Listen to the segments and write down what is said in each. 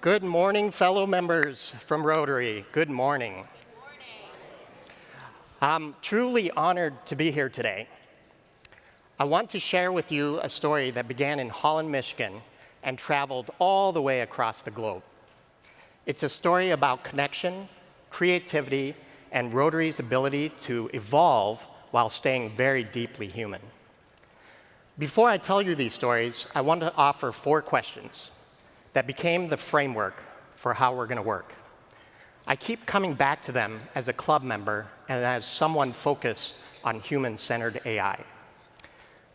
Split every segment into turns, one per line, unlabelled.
Good morning, fellow members from Rotary. Good morning.
Good morning.
I'm truly honored to be here today. I want to share with you a story that began in Holland, Michigan, and traveled all the way across the globe. It's a story about connection, creativity, and Rotary's ability to evolve while staying very deeply human. Before I tell you these stories, I want to offer 4 questions that became the framework for how we're going to work. I keep coming back to them as a club member and as someone focused on human-centered AI.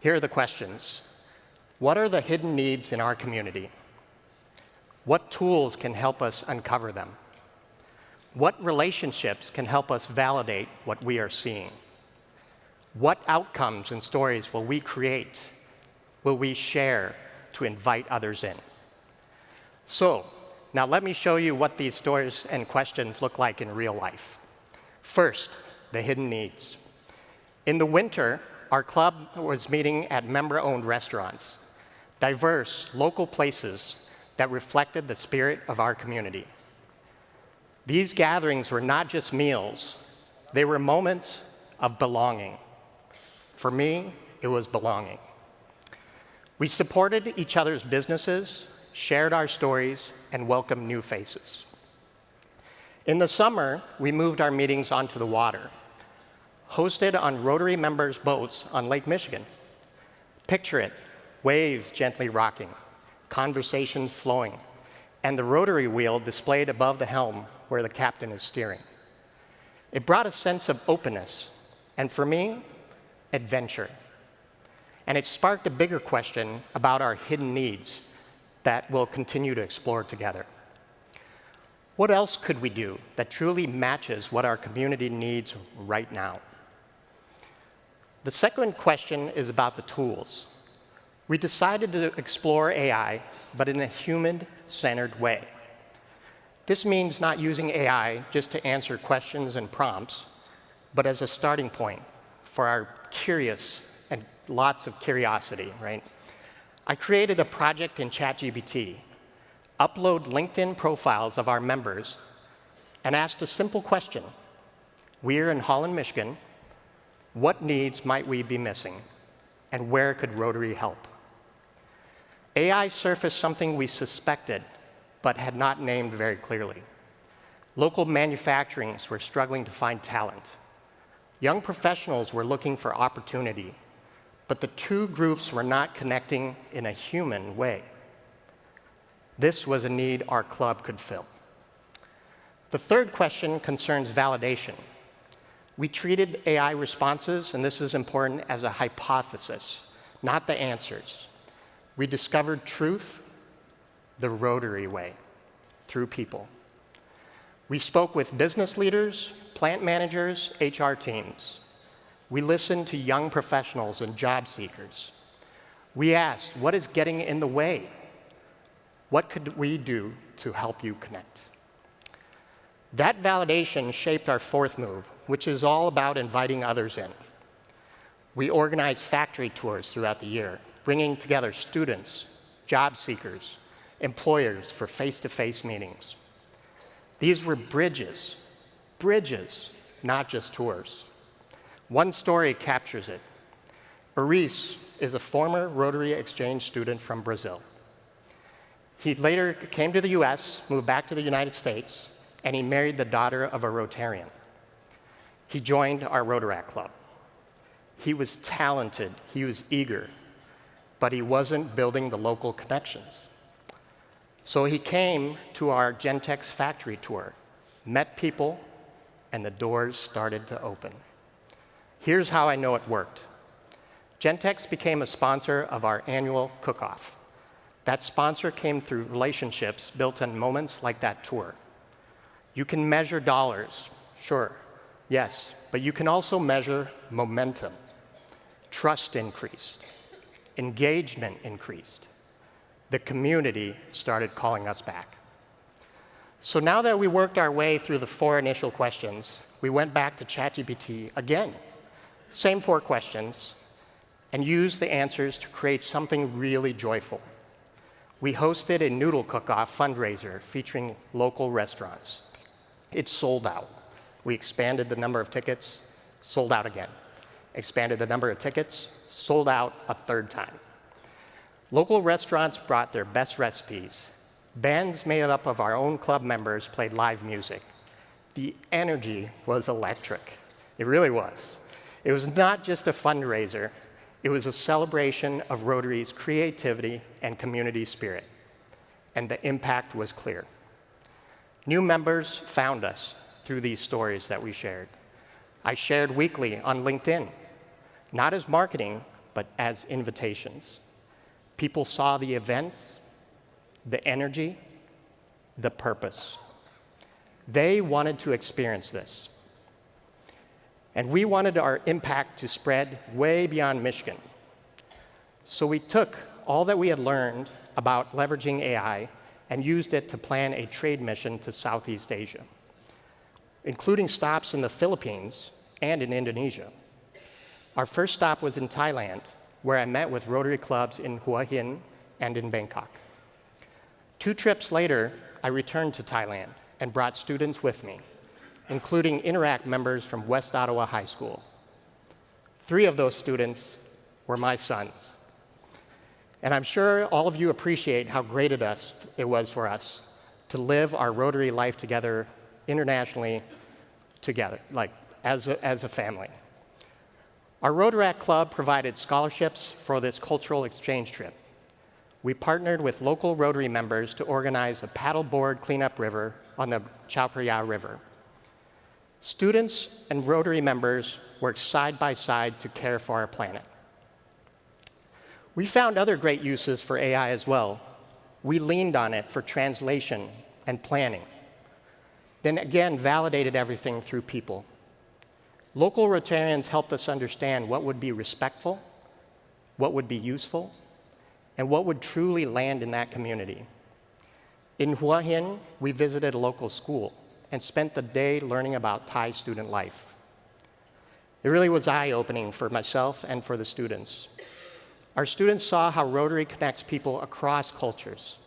Here are the questions. What are the hidden needs in our community? What tools can help us uncover them? What relationships can help us validate what we are seeing? What outcomes and stories will we create, will we share to invite others in? So, now let me show you what these stories and questions look like in real life. First, the hidden needs. In the winter, our club was meeting at member-owned restaurants, diverse local places that reflected the spirit of our community. These gatherings were not just meals, they were moments of belonging. For me, it was belonging. We supported each other's businesses, shared our stories, and welcomed new faces. In the summer, we moved our meetings onto the water, hosted on Rotary members' boats on Lake Michigan. Picture it, waves gently rocking, conversations flowing, and the Rotary wheel displayed above the helm where the captain is steering. It brought a sense of openness, and for me, adventure. And it sparked a bigger question about our hidden needs that we'll continue to explore together. What else could we do that truly matches what our community needs right now? The second question is about the tools. We decided to explore AI, but in a human-centered way. This means not using AI just to answer questions and prompts, but as a starting point for our curious and lots of curiosity, right? I created a project in ChatGPT, upload LinkedIn profiles of our members, and asked a simple question. We're in Holland, Michigan. What needs might we be missing? And where could Rotary help? AI surfaced something we suspected, but had not named very clearly. Local manufacturings were struggling to find talent. Young professionals were looking for opportunity, but the two groups were not connecting in a human way. This was a need our club could fill. The third question concerns validation. We treated AI responses, and this is important, as a hypothesis, not the answers. We discovered truth the Rotary way, through people. We spoke with business leaders, plant managers, HR teams. We listened to young professionals and job seekers. We asked, what is getting in the way? What could we do to help you connect? That validation shaped our fourth move, which is all about inviting others in. We organized factory tours throughout the year, bringing together students, job seekers, employers for face-to-face meetings. These were bridges, not just tours. One story captures it. Aris is a former Rotary exchange student from Brazil. He later came to the US, moved back to the United States, and he married the daughter of a Rotarian. He joined our Rotaract Club. He was talented, he was eager, but he wasn't building the local connections. So he came to our Gentex factory tour, met people, and the doors started to open. Here's how I know it worked. Gentex became a sponsor of our annual cook-off. That sponsor came through relationships built on moments like that tour. You can measure dollars, sure, yes, but you can also measure momentum. Trust increased, engagement increased. The community started calling us back. So now that we worked our way through the 4 initial questions, we went back to ChatGPT again. Same 4 questions, and used the answers to create something really joyful. we hosted a noodle cook-off fundraiser featuring local restaurants. It sold out. We expanded the number of tickets, sold out again. Expanded the number of tickets, sold out a third time. Local restaurants brought their best recipes. Bands made up of our own club members played live music. The energy was electric. It really was. It was not just a fundraiser. It was a celebration of Rotary's creativity and community spirit. And the impact was clear. New members found us through these stories that we shared. I shared weekly on LinkedIn, not as marketing, but as invitations. People saw the events, the energy, the purpose. They wanted to experience this. And we wanted our impact to spread way beyond Michigan. So we took all that we had learned about leveraging AI and used it to plan a trade mission to Southeast Asia, including stops in the Philippines and in Indonesia. Our first stop was in Thailand, where I met with Rotary clubs in Hua Hin and in Bangkok. 2 trips later, I returned to Thailand and brought students with me, including Interact members from West Ottawa High School. 3 of those students were my sons. And I'm sure all of you appreciate how great it was for us to live our Rotary life together internationally together, like as a family. Our Rotaract Club provided scholarships for this cultural exchange trip. We partnered with local Rotary members to organize a paddleboard cleanup river on the Chao Phraya River. Students and Rotary members worked side by side to care for our planet. We found other great uses for AI as well. We leaned on it for translation and planning. Then again, validated everything through people. Local Rotarians helped us understand what would be respectful, what would be useful, and what would truly land in that community. In Hua Hin, we visited a local school and spent the day learning about Thai student life. It really was eye-opening for myself and for the students. Our students saw how Rotary connects people across cultures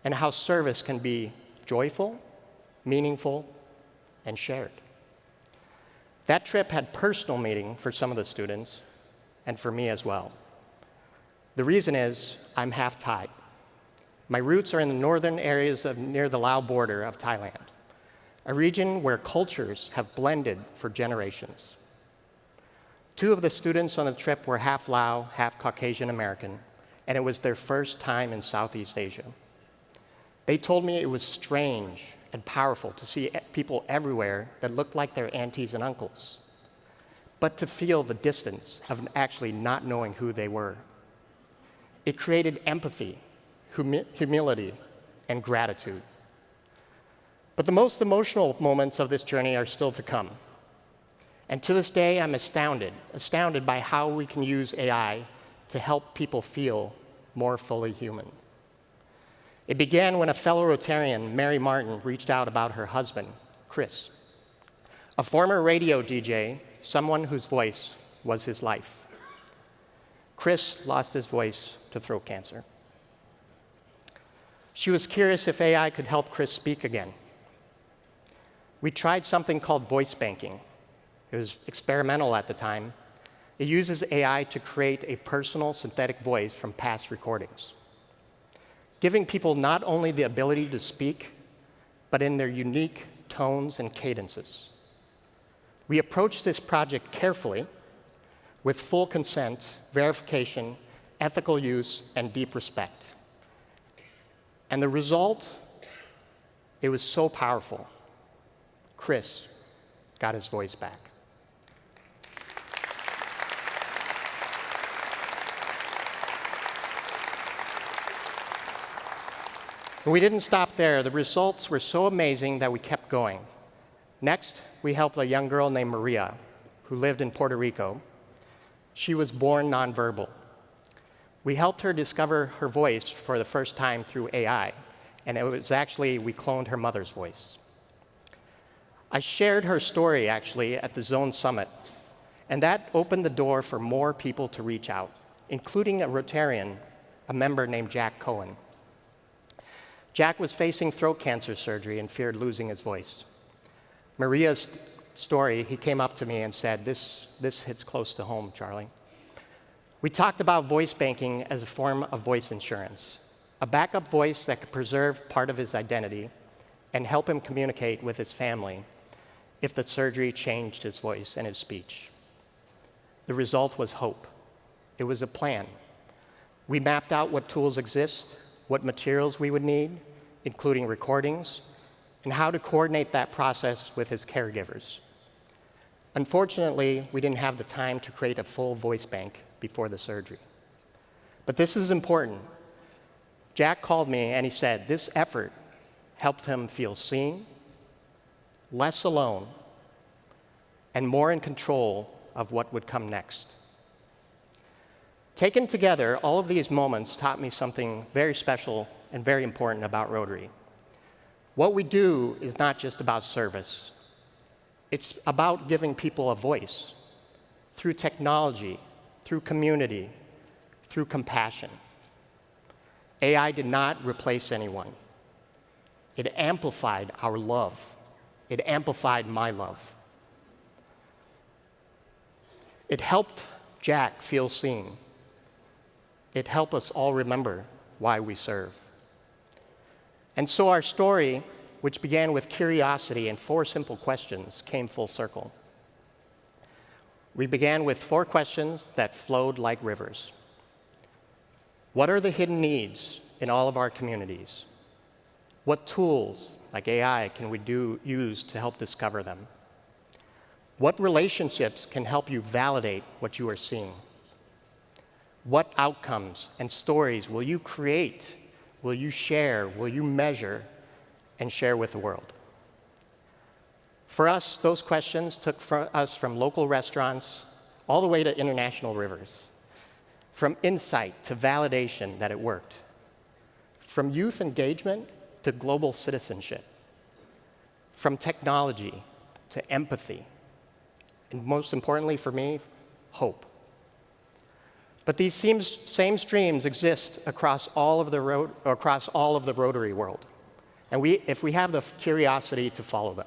and how service can be joyful, meaningful, and shared. That trip had personal meaning for some of the students and for me as well. The reason is I'm half Thai. My roots are in the northern areas near the Lao border of Thailand, a region where cultures have blended for generations. 2 of the students on the trip were half Lao, half Caucasian American, and it was their first time in Southeast Asia. They told me it was strange and powerful to see people everywhere that looked like their aunties and uncles, but to feel the distance of actually not knowing who they were. It created empathy, humility, and gratitude. But the most emotional moments of this journey are still to come. And to this day, I'm astounded by how we can use AI to help people feel more fully human. It began when a fellow Rotarian, Mary Martin, reached out about her husband, Chris, a former radio DJ, someone whose voice was his life. Chris lost his voice to throat cancer. She was curious if AI could help Chris speak again. We tried something called voice banking. It was experimental at the time. It uses AI to create a personal synthetic voice from past recordings, giving people not only the ability to speak, but in their unique tones and cadences. We approached this project carefully, with full consent, verification, ethical use, and deep respect. And the result, it was so powerful. Chris got his voice back. But we didn't stop there. The results were so amazing that we kept going. Next, we helped a young girl named Maria, who lived in Puerto Rico. She was born nonverbal. We helped her discover her voice for the first time through AI, and it was actually, we cloned her mother's voice. I shared her story, actually, at the Zone Summit, and that opened the door for more people to reach out, including a Rotarian, a member named Jack Cohen. Jack was facing throat cancer surgery and feared losing his voice. Maria's story, he came up to me and said, this hits close to home, Charlie. We talked about voice banking as a form of voice insurance, a backup voice that could preserve part of his identity and help him communicate with his family if the surgery changed his voice and his speech. The result was hope. It was a plan. We mapped out what tools exist, what materials we would need, including recordings, and how to coordinate that process with his caregivers. Unfortunately, we didn't have the time to create a full voice bank before the surgery. But this is important. Jack called me and he said this effort helped him feel seen, less alone, and more in control of what would come next. Taken together, all of these moments taught me something very special and very important about Rotary. What we do is not just about service. It's about giving people a voice through technology, through community, through compassion. AI did not replace anyone. It amplified our love. It amplified my love. It helped Jack feel seen. It helped us all remember why we serve. And so our story, which began with curiosity and 4 simple questions, came full circle. We began with 4 questions that flowed like rivers. What are the hidden needs in all of our communities? What tools, like AI, can we use to help discover them? What relationships can help you validate what you are seeing? What outcomes and stories will you create, will you share, will you measure, and share with the world? For us, those questions took us from local restaurants all the way to international rivers, from insight to validation that it worked, from youth engagement to global citizenship, from technology to empathy, and most importantly for me, hope. But these same streams exist across all of the Rotary world, and if we have the curiosity to follow them,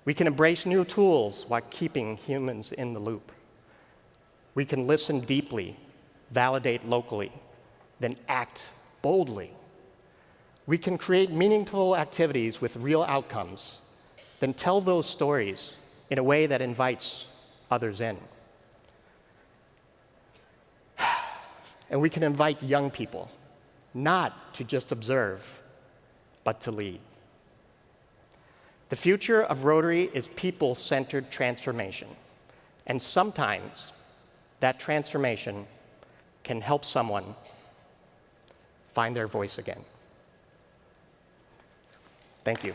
we can embrace new tools while keeping humans in the loop. We can listen deeply, validate locally, then act boldly. We can create meaningful activities with real outcomes, then tell those stories in a way that invites others in. And we can invite young people, not to just observe, but to lead. The future of Rotary is people-centered transformation. And sometimes that transformation can help someone find their voice again. Thank you.